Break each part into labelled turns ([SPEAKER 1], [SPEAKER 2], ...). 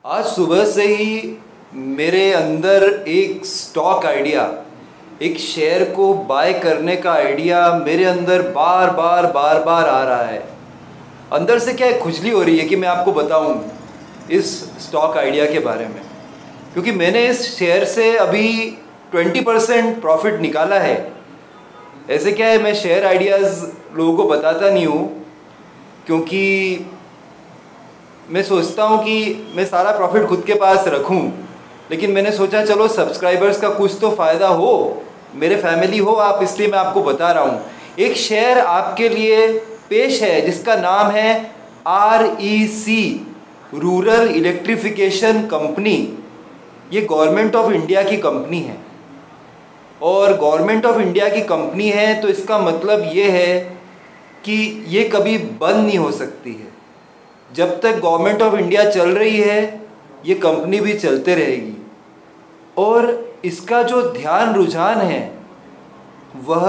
[SPEAKER 1] आज सुबह से ही मेरे अंदर एक स्टॉक आइडिया, एक शेयर को बाय करने का आइडिया मेरे अंदर बार बार आ रहा है। अंदर से क्या खुजली हो रही है कि मैं आपको बताऊं इस स्टॉक आइडिया के बारे में, क्योंकि मैंने इस शेयर से अभी 20% प्रॉफिट निकाला है। ऐसे क्या है, मैं शेयर आइडियाज़ लोगों को बताता नहीं हूँ, क्योंकि मैं सोचता हूँ कि मैं सारा प्रॉफिट खुद के पास रखूँ, लेकिन मैंने सोचा चलो सब्सक्राइबर्स का कुछ तो फ़ायदा हो, मेरे फैमिली हो आप, इसलिए मैं आपको बता रहा हूँ। एक शेयर आपके लिए पेश है जिसका नाम है REC, रूरल इलेक्ट्रिफिकेशन कंपनी। ये गवर्नमेंट ऑफ इंडिया की कंपनी है, और गवर्नमेंट ऑफ इंडिया की कंपनी है तो इसका मतलब ये है कि ये कभी बंद नहीं हो सकती है। जब तक गवर्नमेंट ऑफ इंडिया चल रही है ये कंपनी भी चलते रहेगी। और इसका जो ध्यान रुझान है वह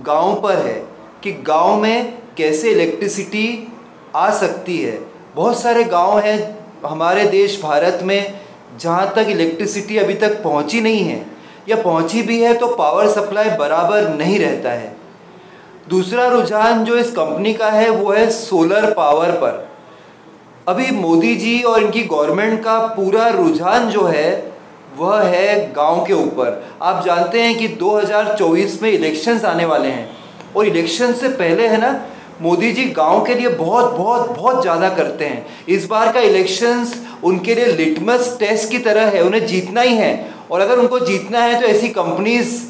[SPEAKER 1] गांव पर है कि गांव में कैसे इलेक्ट्रिसिटी आ सकती है। बहुत सारे गांव हैं हमारे देश भारत में जहां तक इलेक्ट्रिसिटी अभी तक पहुंची नहीं है, या पहुंची भी है तो पावर सप्लाई बराबर नहीं रहता है। दूसरा रुझान जो इस कंपनी का है वो है सोलर पावर पर। अभी मोदी जी और इनकी गवर्नमेंट का पूरा रुझान जो है वह है गांव के ऊपर। आप जानते हैं कि 2024 में इलेक्शंस आने वाले हैं, और इलेक्शन से पहले है ना, मोदी जी गांव के लिए बहुत ज़्यादा करते हैं। इस बार का इलेक्शंस उनके लिए लिटमस टेस्ट की तरह है, उन्हें जीतना ही है। और अगर उनको जीतना है तो ऐसी कंपनीज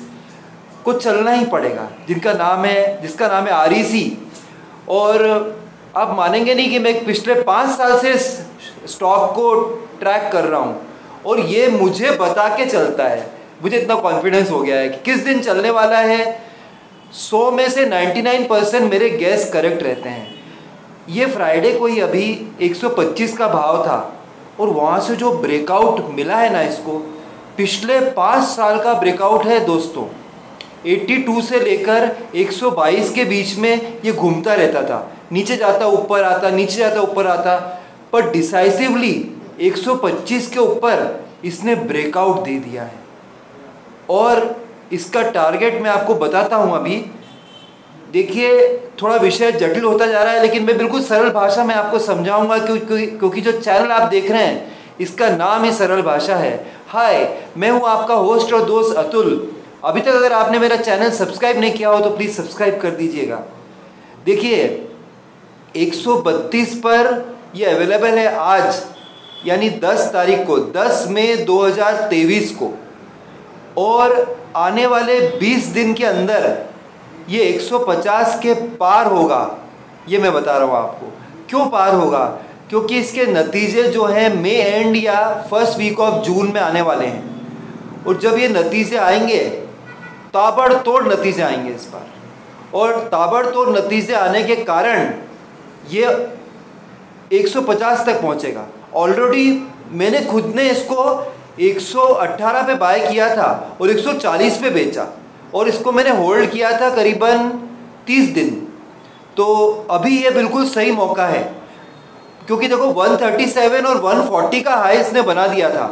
[SPEAKER 1] को चलना ही पड़ेगा जिसका नाम है REC। और आप मानेंगे नहीं कि मैं पिछले 5 साल से स्टॉक को ट्रैक कर रहा हूँ, और ये मुझे बता के चलता है। मुझे इतना कॉन्फिडेंस हो गया है कि किस दिन चलने वाला है। 100 में से 99% मेरे गैस करेक्ट रहते हैं। ये फ्राइडे को ही अभी 125 का भाव था, और वहाँ से जो ब्रेकआउट मिला है ना, इसको पिछले 5 साल का ब्रेकआउट है दोस्तों। 82 से लेकर 122 के बीच में ये घूमता रहता था, नीचे जाता ऊपर आता, नीचे जाता ऊपर आता, पर डिसाइसिवली 125 के ऊपर इसने ब्रेकआउट दे दिया है। और इसका टारगेट मैं आपको बताता हूँ अभी। देखिए, थोड़ा विषय जटिल होता जा रहा है, लेकिन मैं बिल्कुल सरल भाषा में आपको समझाऊंगा, क्योंकि जो चैनल आप देख रहे हैं इसका नाम ही सरल भाषा है। हाय, मैं हूँ आपका होस्ट और दोस्त अतुल। अभी तक अगर आपने मेरा चैनल सब्सक्राइब नहीं किया हो तो प्लीज़ सब्सक्राइब कर दीजिएगा। देखिए, 132 पर ये अवेलेबल है आज, यानी 10 तारीख को, 10 मई 2023 को, और आने वाले 20 दिन के अंदर ये 150 के पार होगा। ये मैं बता रहा हूँ आपको। क्यों पार होगा? क्योंकि इसके नतीजे जो हैं मई एंड या फर्स्ट वीक ऑफ जून में आने वाले हैं, और जब ये नतीजे आएंगे, ताबड़तोड़ नतीजे आएंगे इस बार, और ताबड़तोड़ नतीजे आने के कारण ये 150 तक पहुंचेगा। ऑलरेडी मैंने खुद ने इसको 118 पे बाय किया था और 140 पे बेचा, और इसको मैंने होल्ड किया था करीबन 30 दिन। तो अभी ये बिल्कुल सही मौका है, क्योंकि देखो 137 और 140 का हाई इसने बना दिया था,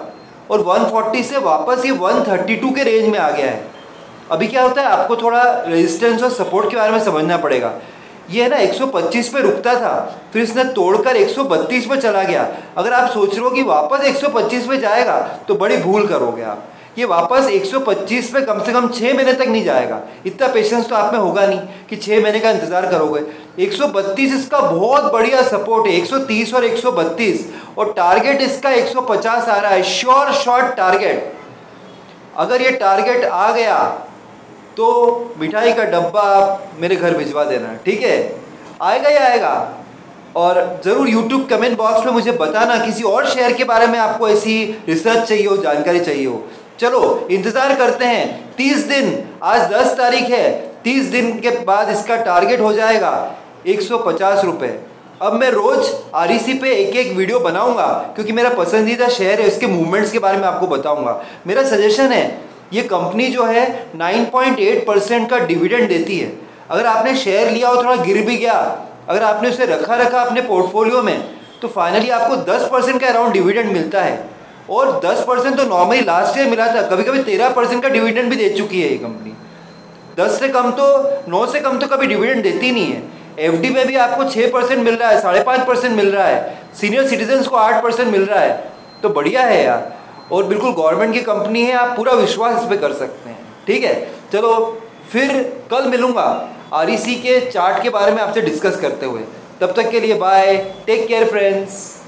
[SPEAKER 1] और 140 से वापस ये 132 के रेंज में आ गया है। अभी क्या होता है, आपको थोड़ा रेजिस्टेंस और सपोर्ट के बारे में समझना पड़ेगा। ये है ना 125 पे रुकता था, फिर इसने तोड़कर 132 पे चला गया। अगर आप सोच रहे हो कि वापस 125 पे जाएगा तो बड़ी भूल करोगे आप। ये वापस 125 पे कम से कम 6 महीने तक नहीं जाएगा। इतना पेशेंस तो आप में होगा नहीं कि 6 महीने का इंतजार करोगे। 132 इसका बहुत बढ़िया सपोर्ट है, 130 और 132, और टारगेट इसका 150 आ रहा है, श्योर शॉर्ट टारगेट। अगर ये टारगेट आ गया तो मिठाई का डब्बा आप मेरे घर भिजवा देना, ठीक है? आएगा ही आएगा। और ज़रूर YouTube कमेंट बॉक्स में मुझे बताना किसी और शेयर के बारे में आपको ऐसी रिसर्च चाहिए हो, जानकारी चाहिए हो। चलो इंतज़ार करते हैं 30 दिन, आज 10 तारीख है, 30 दिन के बाद इसका टारगेट हो जाएगा 150 रुपये। अब मैं रोज़ REC पे एक वीडियो बनाऊंगा, क्योंकि मेरा पसंदीदा शेयर है, इसके मूवमेंट्स के बारे में आपको बताऊंगा। मेरा सजेशन है, ये कंपनी जो है 9.8% का डिविडेंड देती है। अगर आपने शेयर लिया और थोड़ा गिर भी गया, अगर आपने उसे रखा अपने पोर्टफोलियो में, तो फाइनली आपको 10% का अराउंड डिविडेंड मिलता है। और 10% तो नॉर्मली लास्ट ईयर मिला था, कभी कभी 13% का डिविडेंड भी दे चुकी है ये कंपनी। 10 से कम तो 9 से कम तो कभी डिविडेंड देती नहीं है। एफडी में भी आपको 6% मिल रहा है, 5.5% मिल रहा है, सीनियर सिटीजन्स को 8% मिल रहा है, तो बढ़िया है यार। और बिल्कुल गवर्नमेंट की कंपनी है, आप पूरा विश्वास इस पर कर सकते हैं। ठीक है, चलो फिर कल मिलूंगा आरईसी के चार्ट के बारे में आपसे डिस्कस करते हुए। तब तक के लिए बाय, टेक केयर फ्रेंड्स।